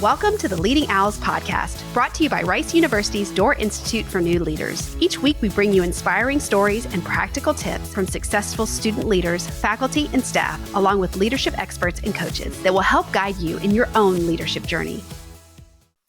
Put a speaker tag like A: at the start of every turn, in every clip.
A: Welcome to the Leading Owls podcast, brought to you by Rice University's Door Institute for New Leaders. Each week, we bring you inspiring stories and practical tips from successful student leaders, faculty, and staff, along with leadership experts and coaches that will help guide you in your own leadership journey.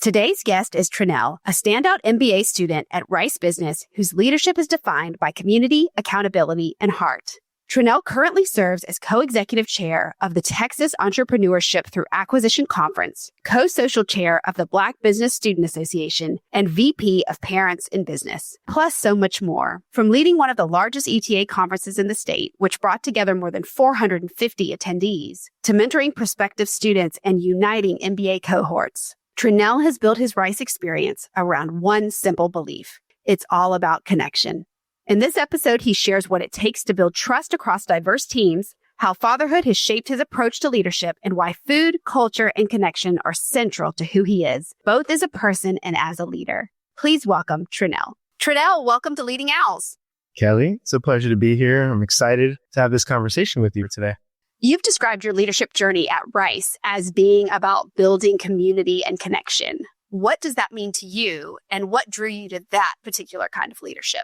A: Today's guest is Tranell, a standout MBA student at Rice Business whose leadership is defined by community, accountability, and heart. Tranell currently serves as co-executive chair of the Texas Entrepreneurship through Acquisition Conference, co-social chair of the Black Business Student Association, and VP of Parents in Business, plus so much more. From leading one of the largest ETA conferences in the state, which brought together more than 450 attendees, to mentoring prospective students and uniting MBA cohorts, Tranell has built his Rice experience around one simple belief. It's all about connection. In this episode, he shares what it takes to build trust across diverse teams, how fatherhood has shaped his approach to leadership, and why food, culture, and connection are central to who he is, both as a person and as a leader. Please welcome Tranell. Tranell, welcome to Leading Owls.
B: Kelly, it's a pleasure to be here. I'm excited to have this conversation with you today.
A: You've described your leadership journey at Rice as being about building community and connection. What does that mean to you, and what drew you to that particular kind of leadership?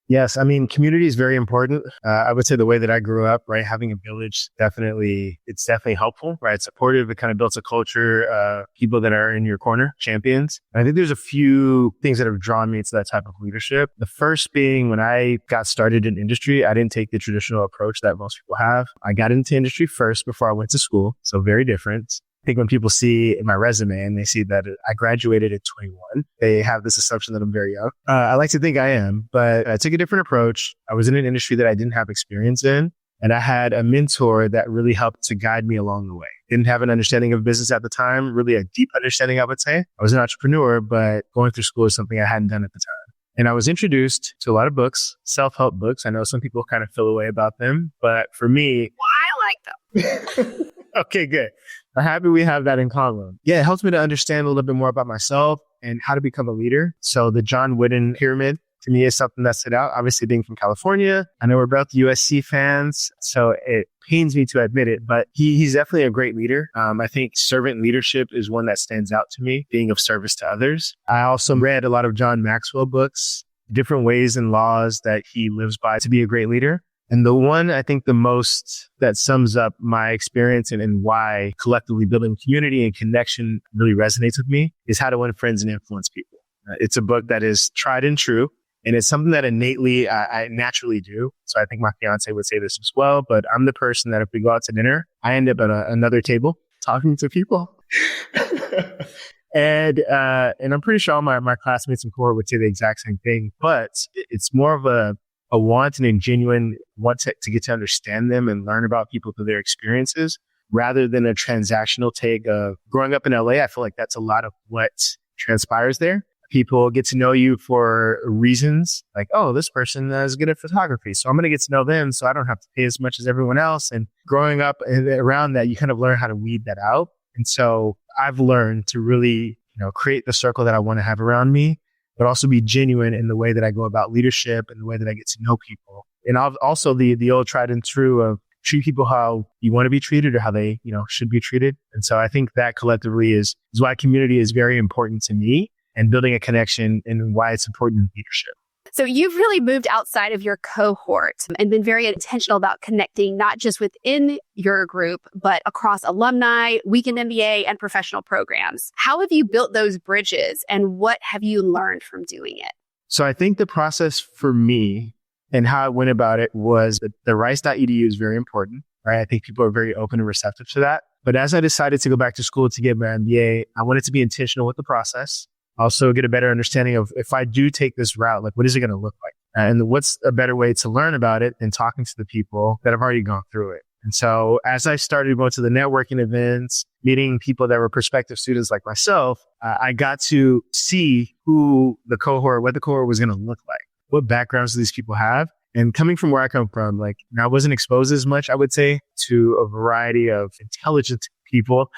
B: Yes, I mean, community is very important. I would say the way that I grew up, right, having a village, it's definitely helpful, right? It's supportive. It kind of builds a culture, people that are in your corner, champions. And I think there's a few things that have drawn me to that type of leadership. The first being when I got started in industry, I didn't take the traditional approach that most people have. I got into industry first before I went to school. So very different. I think when people see in my resume and they see that I graduated at 21, they have this assumption that I'm very young. I like to think I am, but I took a different approach. I was in an industry that I didn't have experience in, and I had a mentor that really helped to guide me along the way. Didn't have an understanding of business at the time, really a deep understanding, I would say. I was an entrepreneur, but going through school is something I hadn't done at the time. And I was introduced to a lot of books, self-help books. I know some people kind of feel away about them, but for me...
A: Well, I like them.
B: Okay, good. I'm happy we have that in common. Yeah, it helps me to understand a little bit more about myself and how to become a leader. So the John Wooden pyramid to me is something that stood out. Obviously, being from California, I know we're both USC fans, so it pains me to admit it, but he's definitely a great leader. I think servant leadership is one that stands out to me, being of service to others. I also read a lot of John Maxwell books, different ways and laws that he lives by to be a great leader. And the one I think the most that sums up my experience and why collectively building community and connection really resonates with me is How to Win Friends and Influence People. It's a book that is tried and true, and it's something that innately I naturally do. So I think my fiance would say this as well, but I'm the person that if we go out to dinner, I end up at another table talking to people. And I'm pretty sure all my classmates in cohort would say the exact same thing, but it's more of a want and a genuine want to get to understand them and learn about people through their experiences rather than a transactional take of growing up in LA. I feel like that's a lot of what transpires there. People get to know you for reasons like, oh, this person is good at photography, so I'm going to get to know them so I don't have to pay as much as everyone else. And growing up around that, you kind of learn how to weed that out. And so I've learned to really, create the circle that I want to have around me, but also be genuine in the way that I go about leadership and the way that I get to know people. And also the old tried and true of treat people how you want to be treated or how they, should be treated. And so I think that collectively is why community is very important to me and building a connection and why it's important in leadership.
A: So you've really moved outside of your cohort and been very intentional about connecting, not just within your group, but across alumni, weekend MBA, and professional programs. How have you built those bridges and what have you learned from doing it?
B: So I think the process for me and how I went about it was that the rice.edu is very important, right? I think people are very open and receptive to that. But as I decided to go back to school to get my MBA, I wanted to be intentional with the process. Also get a better understanding of if I do take this route, like what is it going to look like? And what's a better way to learn about it than talking to the people that have already gone through it? And so as I started going to the networking events, meeting people that were prospective students like myself, I got to see what the cohort was going to look like. What backgrounds do these people have? And coming from where I come from, I wasn't exposed as much, I would say, to a variety of intelligent people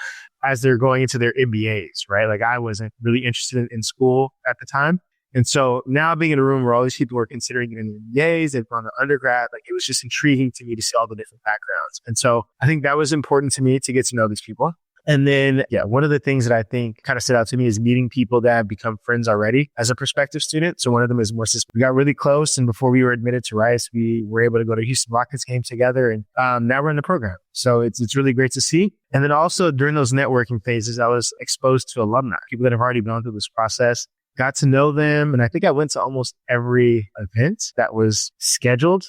B: as they're going into their MBAs, right? I wasn't really interested in school at the time. And so now being in a room where all these people were considering getting MBAs, they've gone to undergrad, it was just intriguing to me to see all the different backgrounds. And so I think that was important to me to get to know these people. And then, one of the things that I think kind of stood out to me is meeting people that have become friends already as a prospective student. So one of them is more system. We got really close. And before we were admitted to Rice, we were able to go to Houston Rockets game together. And now we're in the program. So it's really great to see. And then also during those networking phases, I was exposed to alumni, people that have already gone through this process, got to know them. And I think I went to almost every event that was scheduled.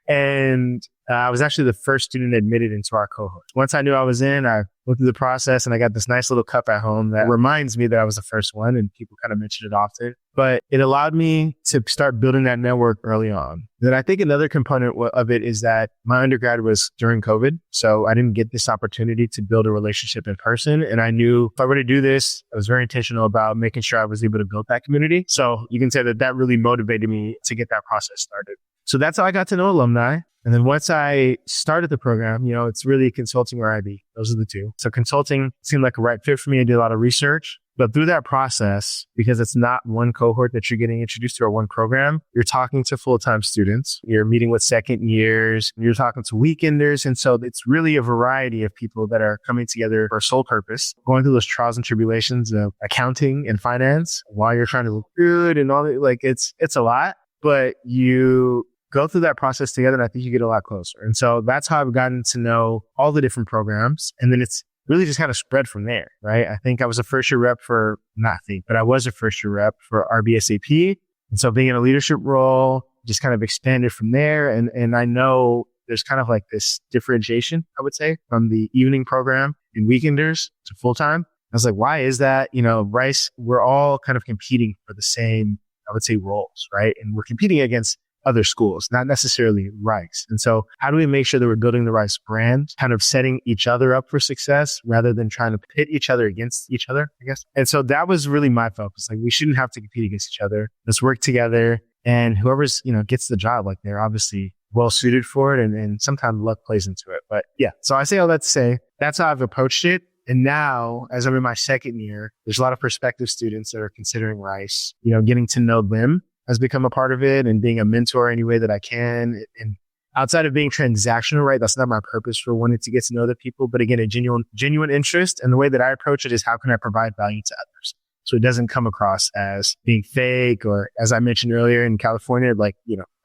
B: And I was actually the first student admitted into our cohort. Once I knew I was in, I went through the process and I got this nice little cup at home that reminds me that I was the first one, and people kind of mention it often. But it allowed me to start building that network early on. Then I think another component of it is that my undergrad was during COVID. So I didn't get this opportunity to build a relationship in person. And I knew if I were to do this, I was very intentional about making sure I was able to build that community. So you can say that really motivated me to get that process started. So that's how I got to know alumni. And then once I started the program, it's really consulting or IB. Those are the two. So consulting seemed like a right fit for me. I did a lot of research. But through that process, because it's not one cohort that you're getting introduced to or one program, you're talking to full-time students. You're meeting with second years. You're talking to weekenders. And so it's really a variety of people that are coming together for a sole purpose, going through those trials and tribulations of accounting and finance while you're trying to look good and all that. Like it's a lot, but you go through that process together, and I think you get a lot closer. And so that's how I've gotten to know all the different programs. And then it's really just kind of spread from there, right? I think I was a first year rep I was a first year rep for RBSAP. And so being in a leadership role just kind of expanded from there. And I know there's kind of like this differentiation, I would say, from the evening program and weekenders to full-time. I was like, why is that? Rice, we're all kind of competing for the same, I would say, roles, right? And we're competing against other schools, not necessarily Rice. And so how do we make sure that we're building the Rice brand, kind of setting each other up for success rather than trying to pit each other against each other, I guess. And so that was really my focus. Like we shouldn't have to compete against each other. Let's work together. And whoever's, gets the job, like they're obviously well suited for it. And sometimes luck plays into it. But yeah, so I say all that to say that's how I've approached it. And now, as I'm in my second year, there's a lot of prospective students that are considering Rice, getting to know them has become a part of it, and being a mentor any way that I can. And outside of being transactional, right? That's not my purpose for wanting to get to know the people, but again, a genuine interest. And the way that I approach it is how can I provide value to others? So it doesn't come across as being fake, or as I mentioned earlier in California, like,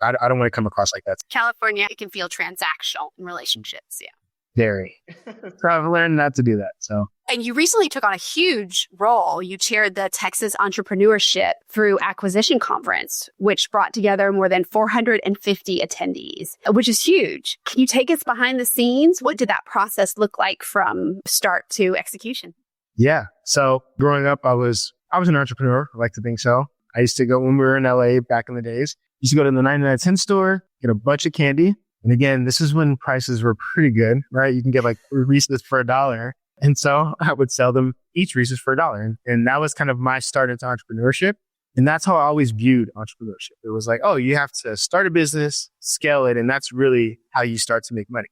B: I don't want to come across like that.
A: California, it can feel transactional in relationships. Yeah.
B: Very. So I've learned not to do that. So.
A: And you recently took on a huge role. You chaired the Texas Entrepreneurship through Acquisition Conference, which brought together more than 450 attendees, which is huge. Can you take us behind the scenes? What did that process look like from start to execution?
B: Yeah. So growing up, I was an entrepreneur. I like to think so. I used to go, when we were in LA back in the days, used to go to the 99-cent store, get a bunch of candy. And again, this is when prices were pretty good, right? You can get like Reese's for $1. And so I would sell them each Reese's for $1. And that was kind of my start into entrepreneurship. And that's how I always viewed entrepreneurship. It was like, oh, you have to start a business, scale it. And that's really how you start to make money.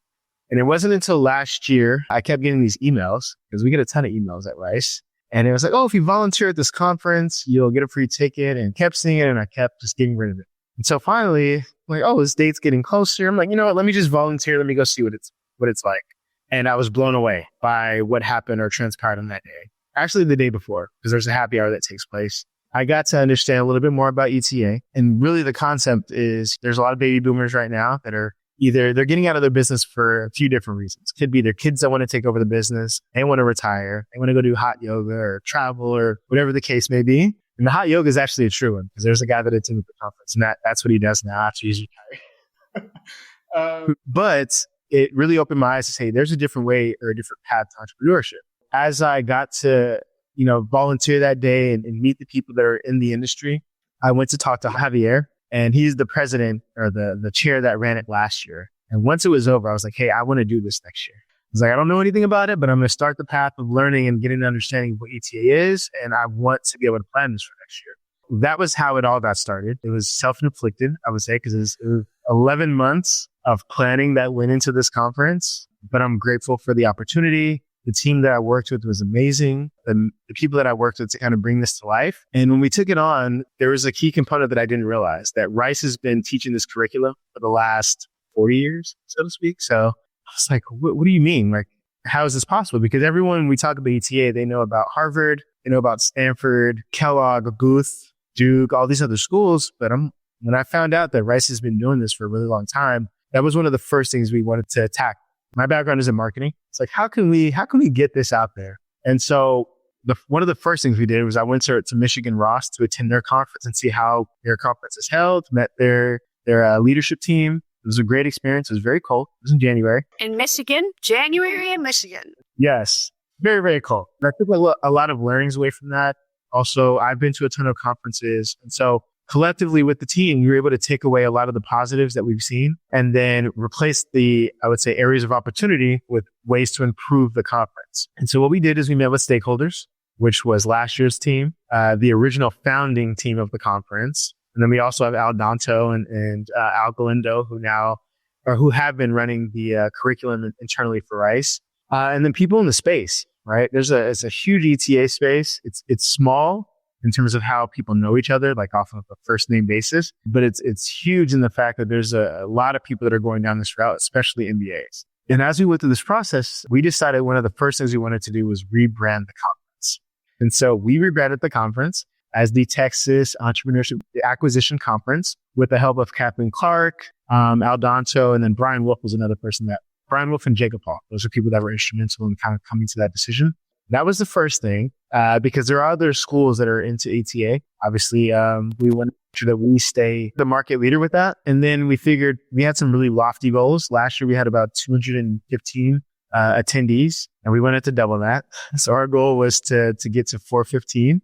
B: And it wasn't until last year, I kept getting these emails, because we get a ton of emails at Rice. And it was like, oh, if you volunteer at this conference, you'll get a free ticket. And kept seeing it, and I kept just getting rid of it. And so finally, I'm like, oh, this date's getting closer. I'm like, you know what? Let me just volunteer. Let me go see what it's like. And I was blown away by what happened or transpired on that day. Actually, the day before, because there's a happy hour that takes place. I got to understand a little bit more about ETA. And really the concept is there's a lot of baby boomers right now that are either they're getting out of their business for a few different reasons. Could be their kids that want to take over the business. They want to retire. They want to go do hot yoga or travel or whatever the case may be. And the hot yoga is actually a true one, because there's a guy that attended the conference, and that's what he does now after he's retired. But it really opened my eyes to say there's a different way or a different path to entrepreneurship. As I got to, volunteer that day and meet the people that are in the industry, I went to talk to Javier, and he's the president or the chair that ran it last year. And once it was over, I was like, hey, I want to do this next year. I was like, I don't know anything about it, but I'm going to start the path of learning and getting an understanding of what ETA is. And I want to be able to plan this for next year. That was how it all got started. It was self-inflicted, I would say, because it was 11 months of planning that went into this conference. But I'm grateful for the opportunity. The team that I worked with was amazing. The people that I worked with to kind of bring this to life. And when we took it on, there was a key component that I didn't realize, that Rice has been teaching this curriculum for the last 40 years, so to speak. So I was like, what do you mean? Like, how is this possible? Because everyone, when we talk about ETA, they know about Harvard, they know about Stanford, Kellogg, Booth, Duke, all these other schools. But when I found out that Rice has been doing this for a really long time, that was one of the first things we wanted to attack. My background is in marketing. It's like, how can we get this out there? And so one of the first things we did was I went to Michigan Ross to attend their conference and see how their conference is held, met their leadership team. It was a great experience. It was very cold. It was in January.
A: In Michigan? January in Michigan.
B: Yes. Very, very cold. And I took a lot of learnings away from that. Also, I've been to a ton of conferences. And so collectively with the team, we were able to take away a lot of the positives that we've seen and then replace I would say, areas of opportunity with ways to improve the conference. And so what we did is we met with stakeholders, which was last year's team, the original founding team of the conference. And then we also have Al Danto and Al Galindo, who have been running the curriculum internally for Rice. And then people in the space, right? It's a huge ETA space. It's small in terms of how people know each other, like off of a first name basis. But it's huge in the fact that there's a lot of people that are going down this route, especially MBAs. And as we went through this process, we decided one of the first things we wanted to do was rebrand the conference. And so we rebranded the conference as the Texas Entrepreneurship Acquisition Conference with the help of Kathleen Clark, Al Danto, and then Brian Wolf was another person Brian Wolf and Jacob Hall. Those are people that were instrumental in kind of coming to that decision. That was the first thing, because there are other schools that are into ETA. Obviously, we want to make sure that we stay the market leader with that. And then we figured we had some really lofty goals. Last year, we had about 215 attendees, and we wanted to double that. So our goal was to get to 415.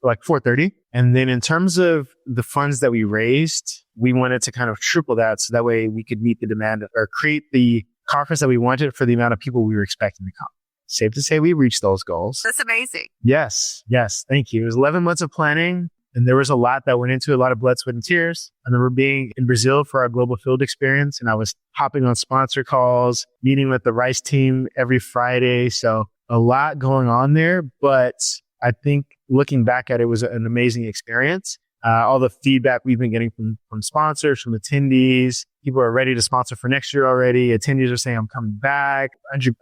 B: Like 430. And then in terms of the funds that we raised, we wanted to kind of triple that. So that way we could meet the demand or create the conference that we wanted for the amount of people we were expecting to come. Safe to say we reached those goals.
A: That's amazing.
B: Yes. Thank you. It was 11 months of planning and there was a lot that went into it, a lot of blood, sweat, and tears. I remember being in Brazil for our global field experience and I was hopping on sponsor calls, meeting with the Rice team every Friday. So a lot going on there, but I think looking back at it was an amazing experience. All the feedback we've been getting from sponsors, from attendees, people are ready to sponsor for next year already. Attendees are saying, I'm coming back.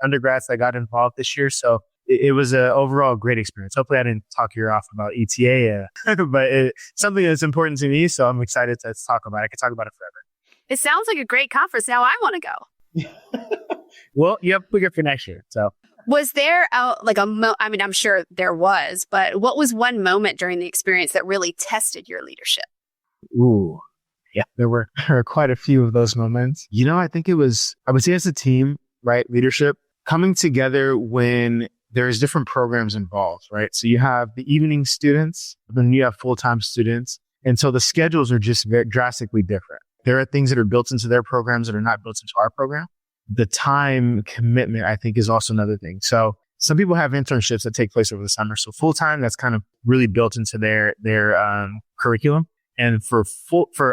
B: Undergrads that got involved this year. So it was an overall great experience. Hopefully I didn't talk your ear off about ETA, but it's something that's important to me. So I'm excited to talk about it. I could talk about it forever.
A: It sounds like a great conference. Now I want to go.
B: Well, you have to book it for next year. So.
A: Was there I'm sure there was, but what was one moment during the experience that really tested your leadership?
B: Ooh, yeah, there were quite a few of those moments. I think I would say as a team, right? Leadership coming together when there's different programs involved, right? So you have the evening students, then you have full-time students. And so the schedules are just very drastically different. There are things that are built into their programs that are not built into our program. The time commitment, I think, is also another thing. So some people have internships that take place over the summer. So full-time, that's kind of really built into their curriculum. And for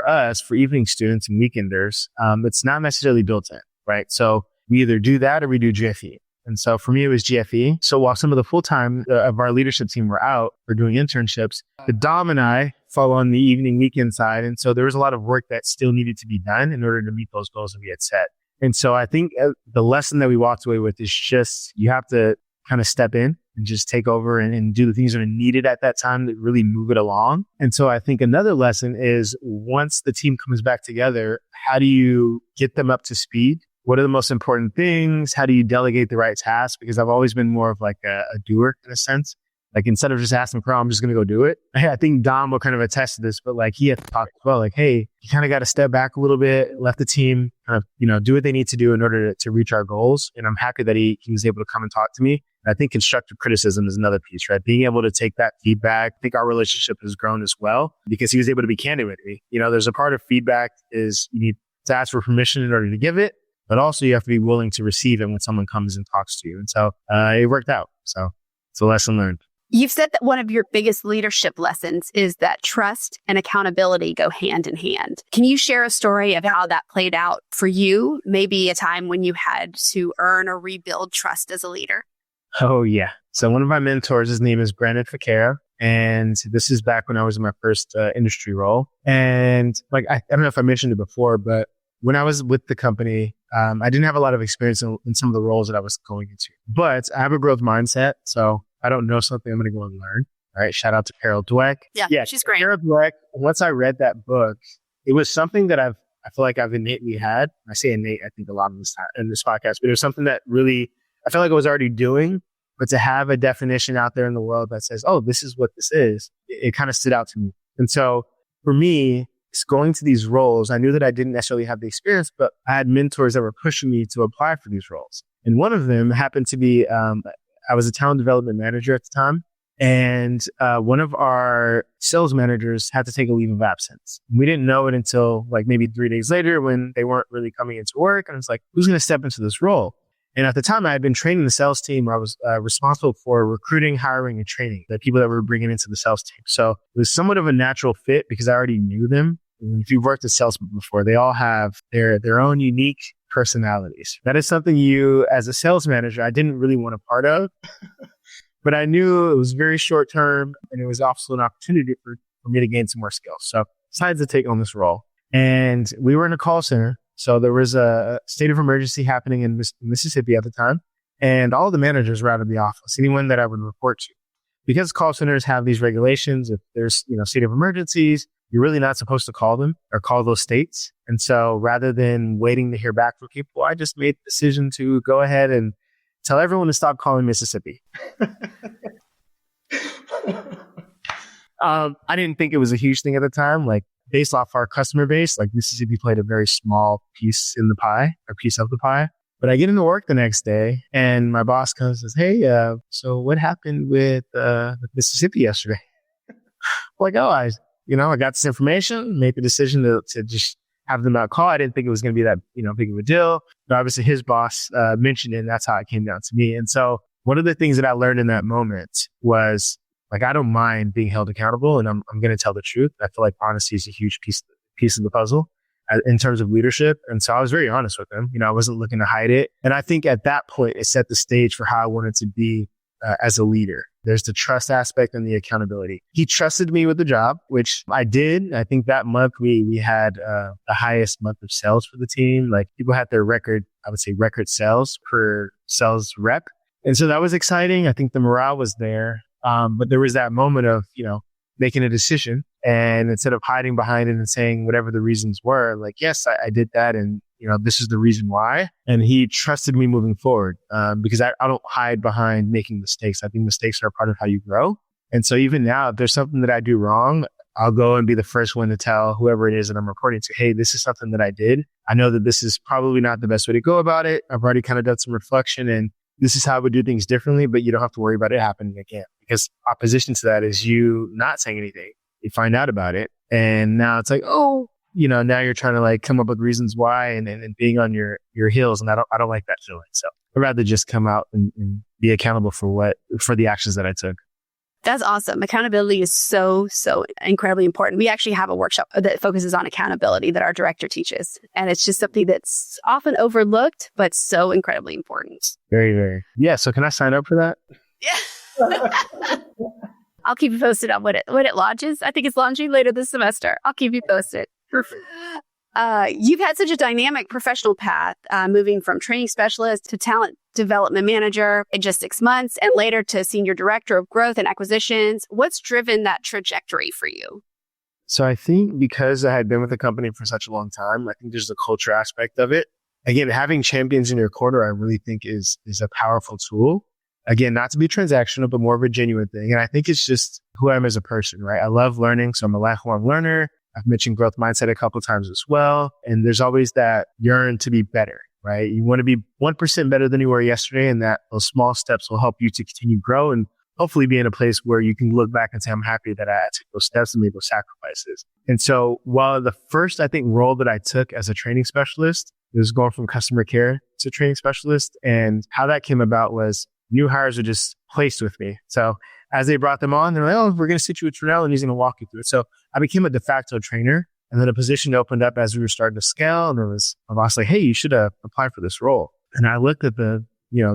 B: us, for evening students and weekenders, it's not necessarily built in, right? So we either do that or we do GFE. And so for me, it was GFE. So while some of the full-time of our leadership team were out for doing internships, the Dom and I fall on the evening weekend side. And so there was a lot of work that still needed to be done in order to meet those goals that we had set. And so I think the lesson that we walked away with is just you have to kind of step in and just take over and do the things that are needed at that time to really move it along. And so I think another lesson is once the team comes back together, how do you get them up to speed? What are the most important things? How do you delegate the right tasks? Because I've always been more of like a doer in a sense. Like instead of just asking for, I'm just going to go do it. I think Dom will kind of attest to this, but like he had to talk as well. Like, hey, you kind of got to step back a little bit, let the team kind of, do what they need to do in order to reach our goals. And I'm happy that he was able to come and talk to me. And I think constructive criticism is another piece, right? Being able to take that feedback. I think our relationship has grown as well because he was able to be candid with me. There's a part of feedback is you need to ask for permission in order to give it, but also you have to be willing to receive it when someone comes and talks to you. And so it worked out. So it's a lesson learned.
A: You've said that one of your biggest leadership lessons is that trust and accountability go hand in hand. Can you share a story of how that played out for you? Maybe a time when you had to earn or rebuild trust as a leader?
B: Oh, yeah. So one of my mentors, his name is Brandon Ficara. And this is back when I was in my first industry role. And I don't know if I mentioned it before, but when I was with the company, I didn't have a lot of experience in some of the roles that I was going into, but I have a growth mindset. So if I don't know something, I'm going to go and learn. All right. Shout out to Carol Dweck.
A: Yeah, she's great.
B: Carol Dweck, once I read that book, it was something that I feel like I've innately had. I say innate, I think a lot in this podcast, but it was something that really, I felt like I was already doing, but to have a definition out there in the world that says, oh, this is what this is, it kind of stood out to me. And so for me, going to these roles, I knew that I didn't necessarily have the experience, but I had mentors that were pushing me to apply for these roles. And one of them happened to be, I was a talent development manager at the time. And one of our sales managers had to take a leave of absence. We didn't know it until like maybe 3 days later when they weren't really coming into work. And it's like, who's going to step into this role? And at the time, I had been training the sales team. I was responsible for recruiting, hiring, and training the people that we were bringing into the sales team. So it was somewhat of a natural fit because I already knew them. And if you've worked with salesmen before, they all have their own unique personalities. That is something you, as a sales manager, I didn't really want a part of. But I knew it was very short term and it was also an opportunity for me to gain some more skills. So I decided to take on this role. And we were in a call center. So there was a state of emergency happening in Mississippi at the time. And all the managers were out of the office, anyone that I would report to. Because call centers have these regulations, if there's, state of emergencies, you're really not supposed to call them or call those states. And so rather than waiting to hear back from people, I just made the decision to go ahead and tell everyone to stop calling Mississippi. I didn't think it was a huge thing at the time. Like based off our customer base, like Mississippi played a very small piece in the pie or piece of the pie. But I get into work the next day and my boss comes and says, hey, so what happened with Mississippi yesterday? Like, oh, I got this information, made the decision to just have them out call. I didn't think it was going to be that, big of a deal. But obviously his boss mentioned it and that's how it came down to me. And so one of the things that I learned in that moment was like, I don't mind being held accountable and I'm going to tell the truth. I feel like honesty is a huge piece of the puzzle in terms of leadership. And so I was very honest with him. I wasn't looking to hide it. And I think at that point, it set the stage for how I wanted to be as a leader. There's the trust aspect and the accountability. He trusted me with the job, which I did. I think that month we had the highest month of sales for the team. Like people had their record sales per sales rep. And so that was exciting. I think the morale was there. But there was that moment of, making a decision. And instead of hiding behind it and saying whatever the reasons were, like, yes, I did that. And, this is the reason why. And he trusted me moving forward because I don't hide behind making mistakes. I think mistakes are a part of how you grow. And so even now, if there's something that I do wrong, I'll go and be the first one to tell whoever it is that I'm reporting to, hey, this is something that I did. I know that this is probably not the best way to go about it. I've already kind of done some reflection and this is how I would do things differently, but you don't have to worry about it happening again. Because opposition to that is you not saying anything. You find out about it. And now it's like, oh, now you're trying to like come up with reasons why and being on your heels. And I don't like that feeling. So I'd rather just come out and be accountable for the actions that I took.
A: That's awesome. Accountability is so, so incredibly important. We actually have a workshop that focuses on accountability that our director teaches. And it's just something that's often overlooked, but so incredibly important.
B: Very, very. Yeah. So can I sign up for that?
A: Yeah. I'll keep you posted on when it launches. I think it's launching later this semester. I'll keep you posted. Perfect. You've had such a dynamic professional path, moving from training specialist to talent development manager in just 6 months and later to senior director of growth and acquisitions. What's driven that trajectory for you?
B: So I think because I had been with the company for such a long time, I think there's the culture aspect of it. Again, having champions in your corner, I really think is a powerful tool. Again, not to be transactional, but more of a genuine thing. And I think it's just who I am as a person, right? I love learning. So I'm a lifelong learner. I've mentioned growth mindset a couple of times as well. And there's always that yearn to be better, right? You want to be 1% better than you were yesterday. And that those small steps will help you to continue to grow and hopefully be in a place where you can look back and say, I'm happy that I took those steps and made those sacrifices. And so while the first, I think, role that I took as a training specialist was going from customer care to training specialist. And how that came about was new hires were just placed with me. So as they brought them on, they're like, oh, we're going to sit you with Tranell and he's going to walk you through it. So I became a de facto trainer. And then a position opened up as we were starting to scale. And there was my boss like, hey, you should apply for this role. And I looked at the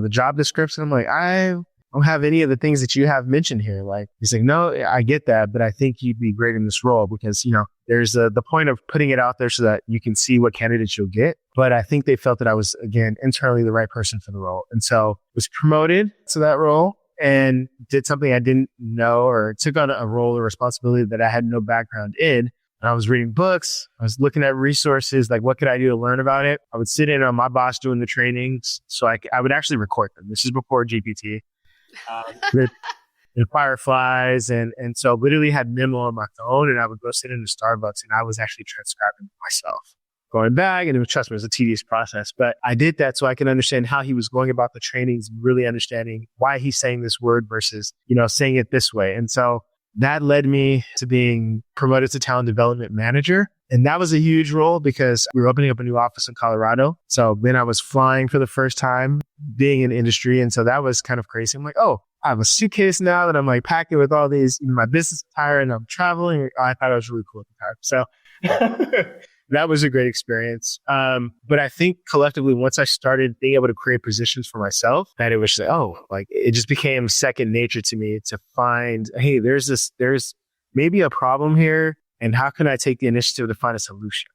B: job description. I'm like, I don't have any of the things that you have mentioned here. Like, he's like, no, I get that, but I think you'd be great in this role because, there's the point of putting it out there so that you can see what candidates you'll get. but I think they felt that I was, again, internally the right person for the role. And so was promoted to that role and did something I didn't know, or took on a role or responsibility that I had no background in. And I was reading books. I was looking at resources, like what could I do to learn about it? I would sit in on my boss doing the trainings. So I would actually record them. This is before GPT. And Fireflies. And so literally had memo on my phone, and I would go sit in the Starbucks and I was actually transcribing myself, going back, and trust me, it was a tedious process, but I did that so I can understand how he was going about the trainings, really understanding why he's saying this word versus, saying it this way. And so that led me to being promoted to talent development manager. And that was a huge role because we were opening up a new office in Colorado. So then I was flying for the first time, being in industry. And so that was kind of crazy. I'm like, oh, I have a suitcase now that I'm like packing with all these, my business attire, and I'm traveling. I thought it was really cool at the time. So that was a great experience. But I think collectively, once I started being able to create positions for myself, that it was like, it just became second nature to me to find, hey, there's maybe a problem here, and how can I take the initiative to find a solution?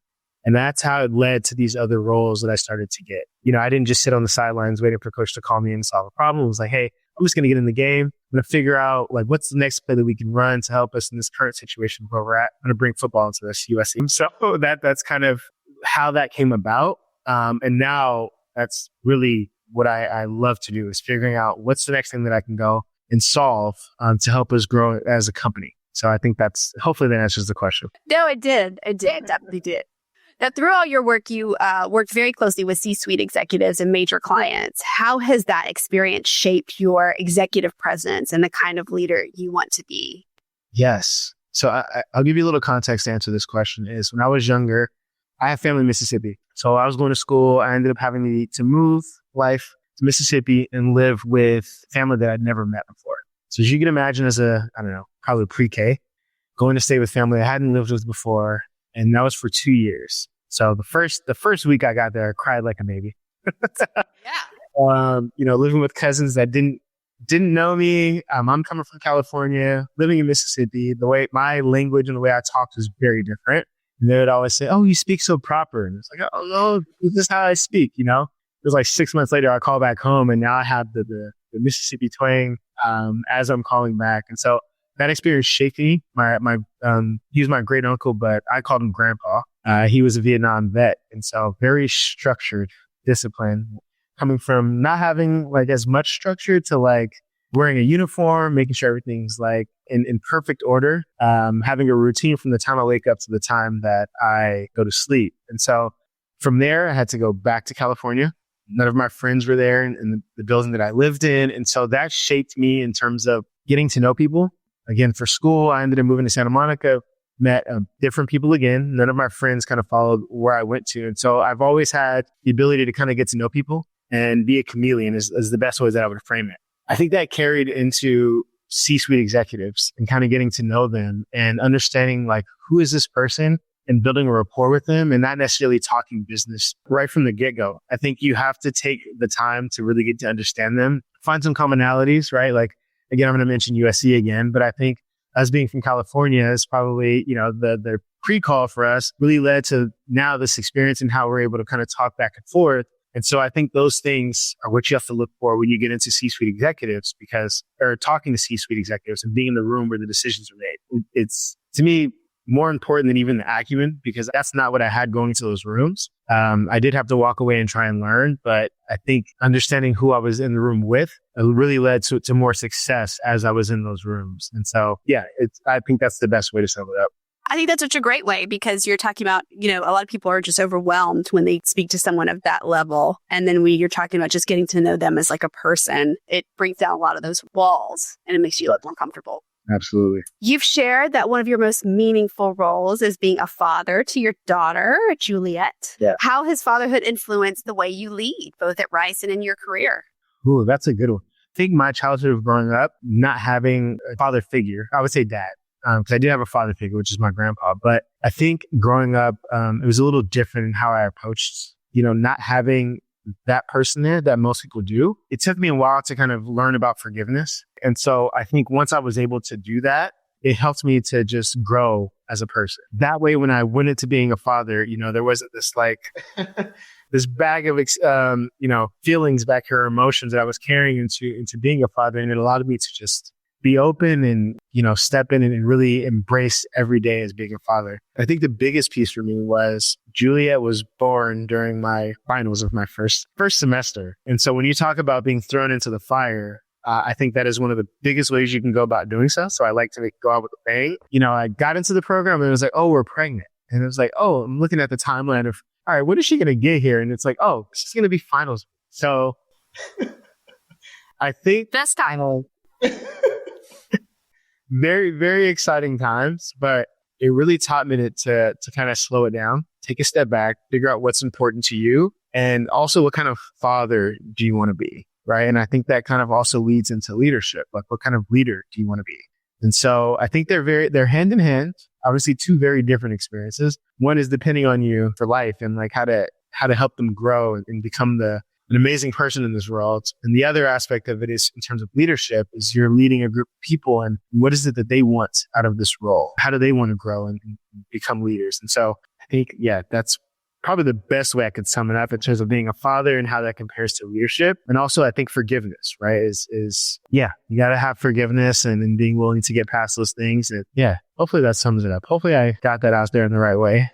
B: And that's how it led to these other roles that I started to get. I didn't just sit on the sidelines waiting for a coach to call me and solve a problem. It was like, hey, I'm just going to get in the game. I'm going to figure out like what's the next play that we can run to help us in this current situation where we're at. I'm going to bring football into this USC. So that's kind of how that came about. And now that's really what I love to do, is figuring out what's the next thing that I can go and solve to help us grow as a company. So I think hopefully that answers the question.
A: No, it did. It definitely did. Now, through all your work, you worked very closely with C-suite executives and major clients. How has that experience shaped your executive presence and the kind of leader you want to be?
B: Yes. So I'll give you a little context to answer this question. Is when I was younger, I have family in Mississippi. So I was going to school. I ended up having to move life to Mississippi and live with family that I'd never met before. So as you can imagine, as probably pre-K, going to stay with family I hadn't lived with before. And that was for 2 years. So the first week I got there, I cried like a baby.
A: Yeah.
B: Living with cousins that didn't know me. I'm coming from California, living in Mississippi. The way my language and the way I talked was very different. And they would always say, "Oh, you speak so proper." And it's like, "Oh no, this is how I speak." It was like 6 months later, I call back home, and now I have the Mississippi twang as I'm calling back. And so that experience shaped me. He was my great uncle, but I called him grandpa. He was a Vietnam vet. And so very structured, discipline, coming from not having like as much structure to like wearing a uniform, making sure everything's like in perfect order, having a routine from the time I wake up to the time that I go to sleep. And so from there, I had to go back to California. None of my friends were there in the building that I lived in. And so that shaped me in terms of getting to know people. Again, for school, I ended up moving to Santa Monica, met different people again. None of my friends kind of followed where I went to. And so I've always had the ability to kind of get to know people and be a chameleon is the best way that I would frame it. I think that carried into C-suite executives and kind of getting to know them and understanding like, who is this person, and building a rapport with them and not necessarily talking business right from the get-go. I think you have to take the time to really get to understand them, find some commonalities, right? Like, again, I'm going to mention USC again, but I think us being from California is probably, the pre-call for us really led to now this experience and how we're able to kind of talk back and forth. And so I think those things are what you have to look for when you get into C-suite executives, or talking to C-suite executives and being in the room where the decisions are made. It's, to me, more important than even the acumen, because that's not what I had going into those rooms. I did have to walk away and try and learn, but I think understanding who I was in the room with really led to more success as I was in those rooms. And so, I think that's the best way to sum it up.
A: I think that's such a great way, because you're talking about, a lot of people are just overwhelmed when they speak to someone of that level. And then you're talking about just getting to know them as like a person. It brings down a lot of those walls and it makes you look more comfortable.
B: Absolutely.
A: You've shared that one of your most meaningful roles is being a father to your daughter, Juliet.
B: Yeah.
A: How has fatherhood influenced the way you lead, both at Rice and in your career?
B: Ooh, that's a good one. I think my childhood of growing up, not having a father figure, I would say dad, because I did have a father figure, which is my grandpa. But I think growing up, it was a little different in how I approached, not having that person there that most people do. It took me a while to kind of learn about forgiveness. And so I think once I was able to do that, it helped me to just grow as a person. That way, when I went into being a father, there wasn't this this bag of, feelings back here, emotions that I was carrying into being a father. And it allowed me to just be open and, step in and really embrace every day as being a father. I think the biggest piece for me was Juliet was born during my finals of my first semester. And so when you talk about being thrown into the fire, I think that is one of the biggest ways you can go about doing so. So I like to go out with a bang. I got into the program and it was like, oh, we're pregnant. And it was like, oh, I'm looking at the timeline of, all right, what is she going to get here? And it's like, oh, she's going to be finals. So I think
A: best time.
B: Very, very exciting times, but it really taught me to kind of slow it down, take a step back, figure out what's important to you, and also what kind of father do you want to be, right? And I think that kind of also leads into leadership. Like, what kind of leader do you want to be? And so I think they're hand in hand. Obviously, two very different experiences. One is depending on you for life and like how to help them grow and become an amazing person in this world. And the other aspect of it is in terms of leadership is you're leading a group of people and what is it that they want out of this role? How do they want to grow and become leaders? And so I think, that's probably the best way I could sum it up in terms of being a father and how that compares to leadership. And also I think forgiveness, right? Is you got to have forgiveness and being willing to get past those things. And hopefully that sums it up. Hopefully I got that out there in the right way.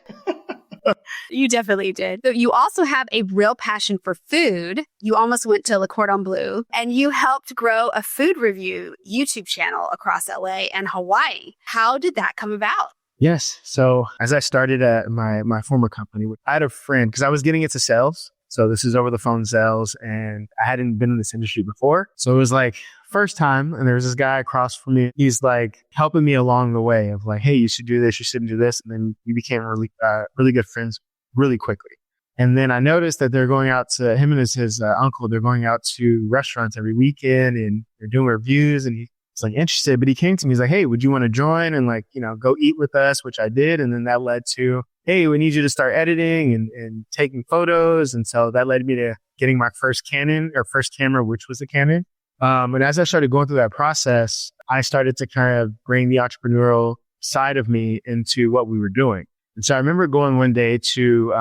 A: You definitely did. So you also have a real passion for food. You almost went to Le Cordon Bleu and you helped grow a food review YouTube channel across LA and Hawaii. How did that come about?
B: Yes. So as I started at my former company, I had a friend because I was getting into sales. So this is over the phone sales and I hadn't been in this industry before. So it was like first time. And there was this guy across from me. He's like helping me along the way of like, hey, you should do this. You shouldn't do this. And then we became really good friends really quickly. And then I noticed that they're going out to him and his uncle. They're going out to restaurants every weekend and they're doing reviews. And he's like interested, but he came to me. He's like, hey, would you want to join and like, go eat with us, which I did. And then that led to, hey, we need you to start editing and taking photos. And so that led me to getting my first camera, which was a Canon. And as I started going through that process, I started to kind of bring the entrepreneurial side of me into what we were doing. And so I remember going one day to,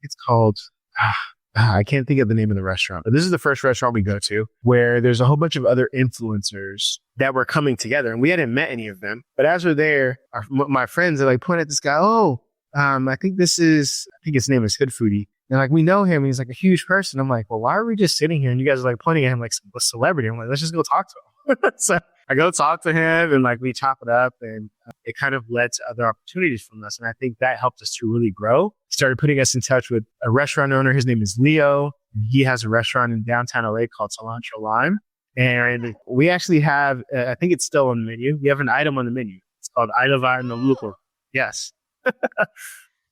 B: it's called, I can't think of the name of the restaurant, but this is the first restaurant we go to where there's a whole bunch of other influencers that were coming together and we hadn't met any of them. But as we're there, my friends are like pointing at this guy. Oh, I think his name is Hood Foodie. And like, we know him. He's like a huge person. I'm like, well, why are we just sitting here? And you guys are like pointing at him like a celebrity. I'm like, let's just go talk to him. So I go talk to him and like we chop it up and it kind of led to other opportunities from us. And I think that helped us to really grow. Started putting us in touch with a restaurant owner. His name is Leo. He has a restaurant in downtown LA called Cilantro Lime. And we actually have, I think it's still on the menu. We have an item on the menu. It's called Ailavar no Lucro. Yes.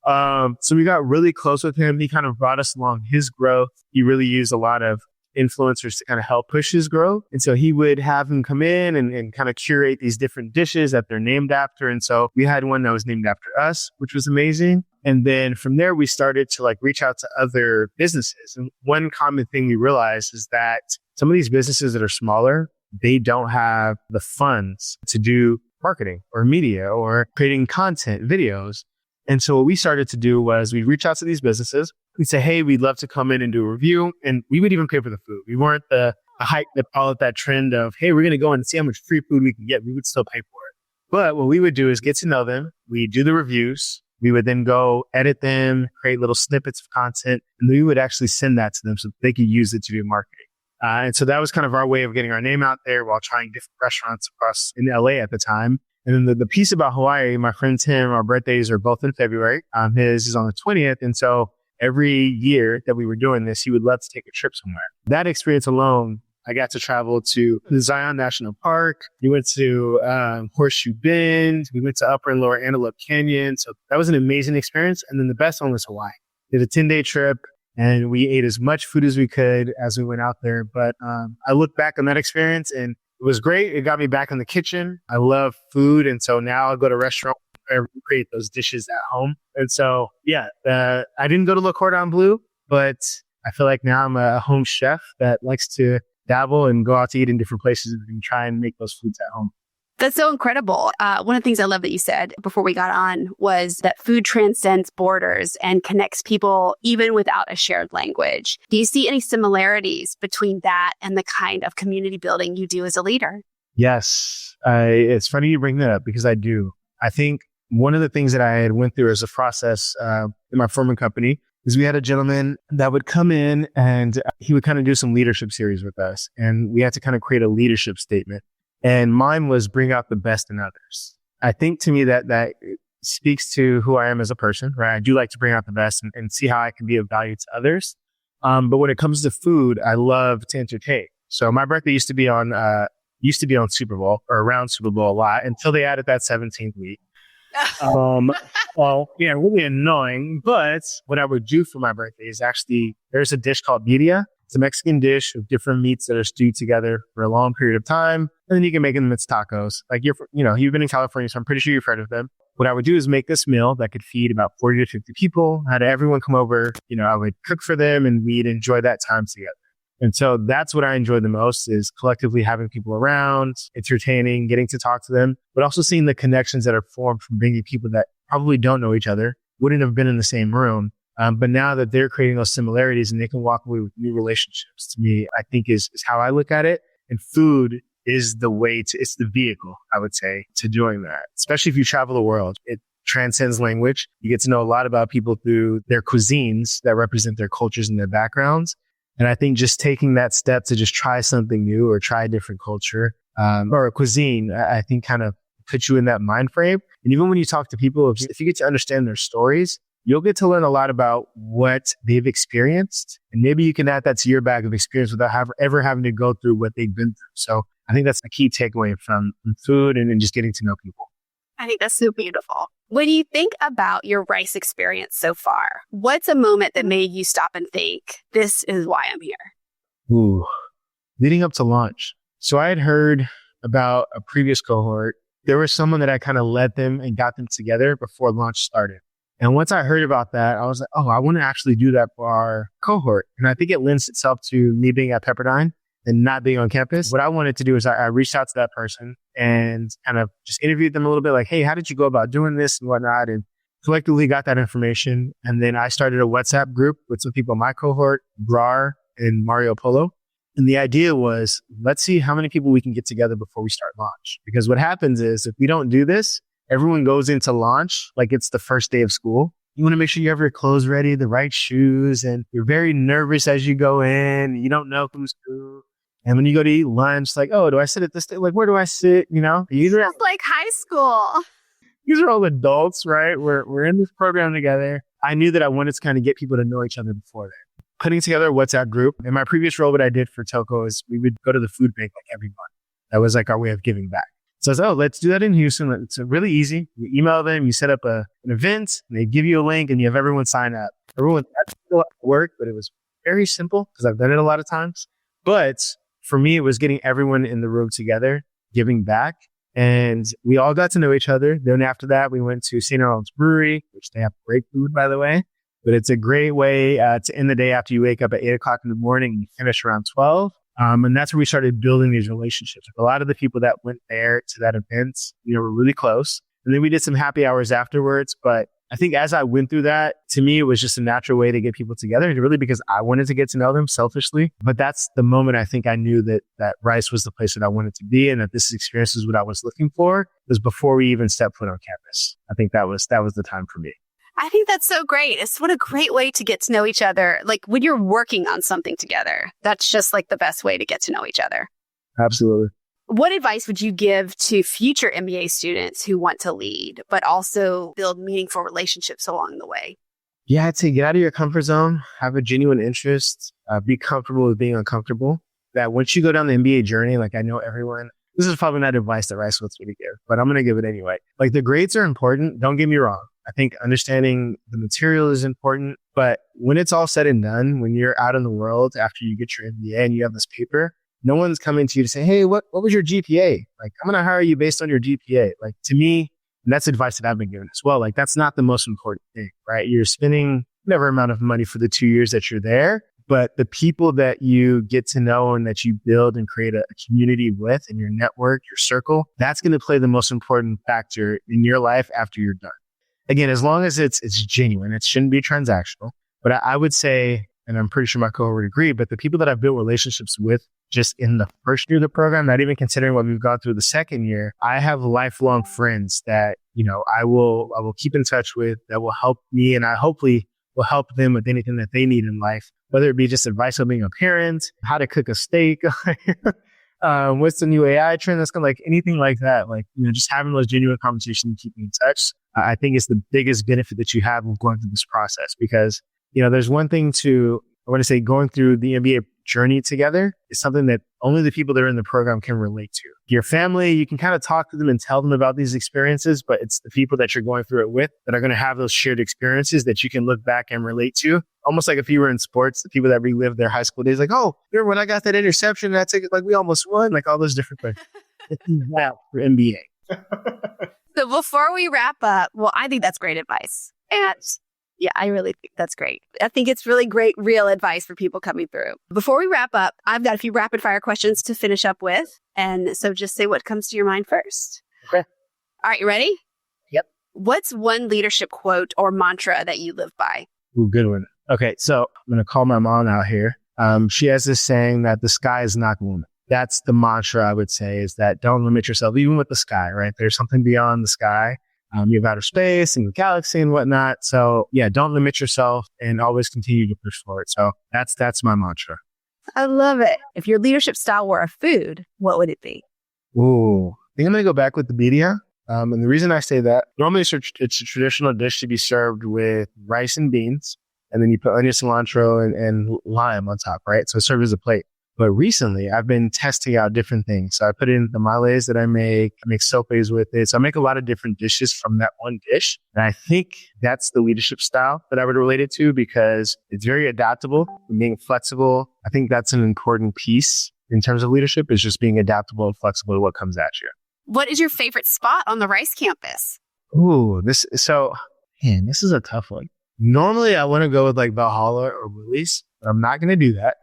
B: So we got really close with him. He kind of brought us along his growth. He really used a lot of influencers to kind of help push his growth. And so he would have him come in and kind of curate these different dishes that they're named after. And so we had one that was named after us, which was amazing. And then from there, we started to like reach out to other businesses. And one common thing we realized is that some of these businesses that are smaller, they don't have the funds to do marketing or media or creating content, videos. And so what we started to do was we'd reach out to these businesses. We'd say, hey, we'd love to come in and do a review. And we would even pay for the food. We weren't the hype that followed that trend of, hey, we're going to go and see how much free food we can get. We would still pay for it. But what we would do is get to know them. We do the reviews. We would then go edit them, create little snippets of content, and we would actually send that to them so they could use it to do marketing. And so that was kind of our way of getting our name out there while trying different restaurants across in LA at the time. And then the piece about Hawaii, my friend Tim, our birthdays are both in February. His is on the 20th. And so every year that we were doing this, he would love to take a trip somewhere. That experience alone, I got to travel to the Zion National Park. We went to Horseshoe Bend. We went to Upper and Lower Antelope Canyon. So that was an amazing experience. And then the best one was Hawaii. Did a 10-day trip and we ate as much food as we could as we went out there. But I look back on that experience and it was great. It got me back in the kitchen. I love food. And so now I go to restaurants and create those dishes at home. And so, I didn't go to Le Cordon Bleu, but I feel like now I'm a home chef that likes to dabble and go out to eat in different places and try and make those foods at home.
A: That's so incredible. One of the things I love that you said before we got on was that food transcends borders and connects people even without a shared language. Do you see any similarities between that and the kind of community building you do as a leader?
B: Yes. It's funny you bring that up because I do. I think one of the things that I had went through as a process in my former company is we had a gentleman that would come in and he would kind of do some leadership series with us. And we had to kind of create a leadership statement. And mine was bring out the best in others. I think to me that speaks to who I am as a person, right? I do like to bring out the best and see how I can be of value to others. But when it comes to food, I love to entertain. So my birthday used to be on Super Bowl or around Super Bowl a lot until they added that 17th week. Well, yeah, really annoying. But what I would do for my birthday is actually, there's a dish called birria. It's a Mexican dish of different meats that are stewed together for a long period of time. And then you can make them as tacos. Like you've been in California, so I'm pretty sure you've heard of them. What I would do is make this meal that could feed about 40 to 50 people. Had everyone come over, I would cook for them and we'd enjoy that time together. And so that's what I enjoy the most is collectively having people around, entertaining, getting to talk to them, but also seeing the connections that are formed from bringing people that probably don't know each other, wouldn't have been in the same room. But now that they're creating those similarities and they can walk away with new relationships, to me, I think is how I look at it. And food is it's the vehicle, I would say, to doing that. Especially if you travel the world, it transcends language. You get to know a lot about people through their cuisines that represent their cultures and their backgrounds. And I think just taking that step to just try something new or try a different culture or a cuisine, I think kind of puts you in that mind frame. And even when you talk to people, if you get to understand their stories, you'll get to learn a lot about what they've experienced. And maybe you can add that to your bag of experience without ever having to go through what they've been through. So I think that's a key takeaway from food and just getting to know people.
A: I think that's so beautiful. When you think about your Rice experience so far, what's a moment that made you stop and think, this is why I'm here?
B: Ooh, leading up to launch. So I had heard about a previous cohort. There was someone that I kind of led them and got them together before launch started. And once I heard about that, I was like, I want to actually do that for our cohort. And I think it lends itself to me being at Pepperdine and not being on campus. What I wanted to do is I reached out to that person and kind of just interviewed them a little bit like, hey, how did you go about doing this and whatnot? And collectively got that information. And then I started a WhatsApp group with some people in my cohort, Brar and Mario Polo. And the idea was, let's see how many people we can get together before we start launch. Because what happens is if we don't do this, everyone goes into launch like it's the first day of school. You want to make sure you have your clothes ready, the right shoes, and you're very nervous as you go in. You don't know who's who. And when you go to eat lunch, like, do I sit at this table? Like, where do I sit?
A: It's like high school.
B: These are all adults, right? We're in this program together. I knew that I wanted to kind of get people to know each other before that. Putting together a WhatsApp group. In my previous role, what I did for Toco is we would go to the food bank like every month. That was like our way of giving back. So I was let's do that in Houston. It's really easy. You email them, you set up an event, and they give you a link, and you have everyone sign up. That's a lot of work, but it was very simple because I've done it a lot of times. But for me, it was getting everyone in the room together, giving back. And we all got to know each other. Then after that, we went to St. Arnold's Brewery, which they have great food, by the way. But it's a great way to end the day after you wake up at 8 o'clock in the morning and you finish around 12. And that's where we started building these relationships. A lot of the people that went there to that event, were really close. And then we did some happy hours afterwards. But I think as I went through that, to me, it was just a natural way to get people together, really because I wanted to get to know them selfishly. But that's the moment I think I knew that Rice was the place that I wanted to be and that this experience is what I was looking for. It was before we even stepped foot on campus. I think that was the time for me.
A: I think that's so great. What a great way to get to know each other. Like when you're working on something together, that's just like the best way to get to know each other.
B: Absolutely.
A: What advice would you give to future MBA students who want to lead, but also build meaningful relationships along the way?
B: Yeah, I'd say get out of your comfort zone, have a genuine interest, be comfortable with being uncomfortable. That once you go down the MBA journey, like I know everyone, this is probably not advice that Rice wants me to give, but I'm going to give it anyway. Like the grades are important. Don't get me wrong. I think understanding the material is important, but when it's all said and done, when you're out in the world after you get your MBA and you have this paper, no one's coming to you to say, hey, what was your GPA? Like, I'm going to hire you based on your GPA. Like to me, and that's advice that I've been given as well. Like that's not the most important thing, right? You're spending whatever amount of money for the 2 years that you're there, but the people that you get to know and that you build and create a community with and your network, your circle, that's going to play the most important factor in your life after you're done. Again, as long as it's genuine, it shouldn't be transactional. But I would say, and I'm pretty sure my cohort would agree, but the people that I've built relationships with just in the first year of the program, not even considering what we've gone through the second year, I have lifelong friends that, I will keep in touch with, that will help me, and I hopefully will help them with anything that they need in life, whether it be just advice on being a parent, how to cook a steak, what's the new AI trend that's going to anything like that. Just having those genuine conversations and keeping in touch, I think is the biggest benefit that you have of going through this process. Because, there's one thing I want to say going through the MBA journey together is something that only the people that are in the program can relate to. Your family, you can kind of talk to them and tell them about these experiences, but it's the people that you're going through it with that are going to have those shared experiences that you can look back and relate to. Almost like if you were in sports, the people that relive their high school days, oh, remember when I got that interception and I took it, we almost won, all those different things. It's that for MBA.
A: So before we wrap up, I think that's great advice. And yeah, I really think that's great. I think it's really great, real advice for people coming through. Before we wrap up, I've got a few rapid fire questions to finish up with. And so just say what comes to your mind first.
B: Okay.
A: All right, you ready?
B: Yep.
A: What's one leadership quote or mantra that you live by?
B: Ooh, good one. Okay, so I'm going to call my mom out here. She has this saying that the sky is not the limit. That's the mantra I would say, is that don't limit yourself, even with the sky, right? There's something beyond the sky. You have outer space and the galaxy and whatnot. So yeah, don't limit yourself and always continue to push forward. So that's my mantra.
A: I love it. If your leadership style were a food, what would it be?
B: Ooh, I think I'm going to go back with the birria. And the reason I say that, normally it's a traditional dish to be served with rice and beans. And then you put onion, cilantro, and lime on top, right? So it's served as a plate. But recently, I've been testing out different things. So I put in tamales that I make sopes with it. So I make a lot of different dishes from that one dish. And I think that's the leadership style that I would relate it to, because it's very adaptable and being flexible. I think that's an important piece in terms of leadership, is just being adaptable and flexible to what comes at you.
A: What is your favorite spot on the Rice campus?
B: Ooh, this is a tough one. Normally, I want to go with Valhalla or Willie's, but I'm not going to do that.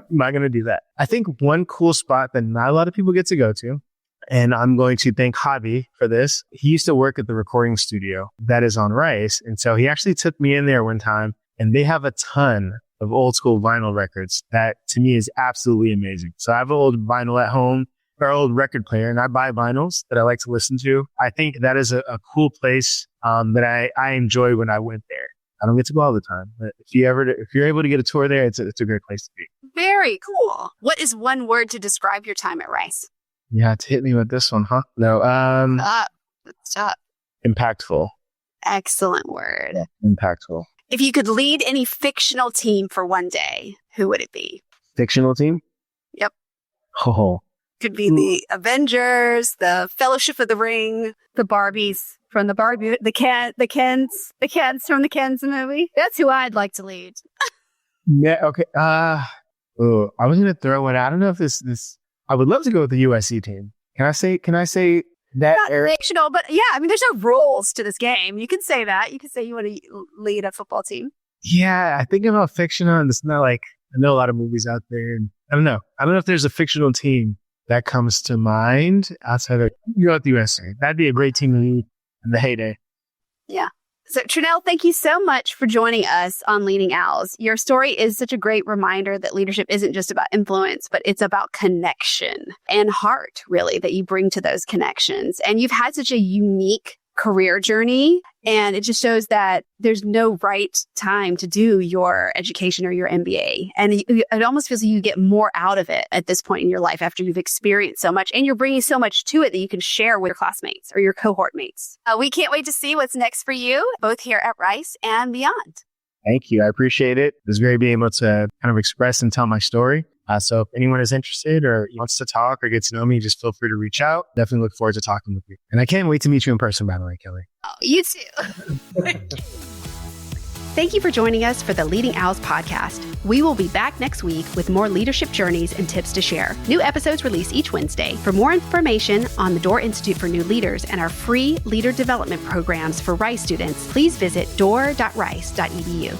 B: I'm not going to do that. I think one cool spot that not a lot of people get to go to, and I'm going to thank Javi for this. He used to work at the recording studio that is on Rice. And so he actually took me in there one time, and they have a ton of old school vinyl records that to me is absolutely amazing. So I have an old vinyl at home, or old record player, and I buy vinyls that I like to listen to. I think that is a cool place that I enjoy when I went there. I don't get to go all the time, but if you're able to get a tour there, it's a great place to be.
A: Very cool. What is one word to describe your time at Rice?
B: Yeah, to hit me with this one, huh? No.
A: That's tough.
B: Impactful.
A: Excellent word.
B: Yeah, impactful.
A: If you could lead any fictional team for one day, who would it be?
B: Fictional team?
A: Yep.
B: Oh.
A: Could be the Avengers, the Fellowship of the Ring, the Barbies from the Kens from the Kens movie. That's who I'd like to lead.
B: Yeah. Okay. I was going to throw one. I don't know if this. I would love to go with the USC team. Can I say that?
A: Not fictional, but yeah. I mean, there's no rules to this game. You can say that. You can say you want to lead a football team.
B: Yeah, I think about fictional, and it's not I know a lot of movies out there, and I don't know if there's a fictional team that comes to mind outside of the USC. That'd be a great team to lead in the heyday.
A: Yeah. So Tranell, thank you so much for joining us on Leading Owls. Your story is such a great reminder that leadership isn't just about influence, but it's about connection and heart, really, that you bring to those connections. And you've had such a unique career journey, and it just shows that there's no right time to do your education or your MBA. And it almost feels like you get more out of it at this point in your life after you've experienced so much, and you're bringing so much to it that you can share with your classmates or your cohort mates. We can't wait to see what's next for you, both here at Rice and beyond.
B: Thank you. I appreciate it. It was great being able to kind of express and tell my story. So if anyone is interested or wants to talk or get to know me, just feel free to reach out. Definitely look forward to talking with you. And I can't wait to meet you in person, by the way, Kelly.
A: Oh, you too. Thank you for joining us for the Leading Owls podcast. We will be back next week with more leadership journeys and tips to share. New episodes release each Wednesday. For more information on the Door Institute for New Leaders and our free leader development programs for Rice students, please visit door.rice.edu.